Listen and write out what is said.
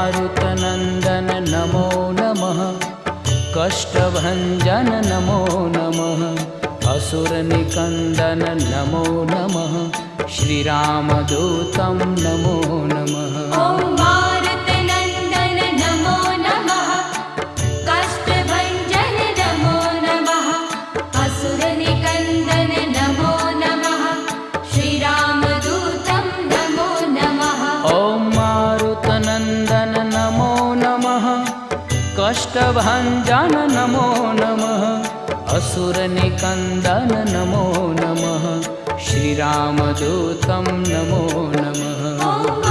मारुतनन्दन नमो नमः। कष्टभञ्जन नमो नमः। असुरनिकन्दन नमो नमः। श्रीरामदूतं नमो नमः। ॐ मारुतनन्दन नमो नमः। कष्टभञ्जन नमो नमः। असुरनिकन्दन नमो नमः। श्रीरामदूतं नमो नमः। ॐ मारुतनन्दन नमो नमः। कष्टभञ्जन नमो नमः। असुरनिकन्दन नमो नमः। श्रीरामदूतं नमो नमः।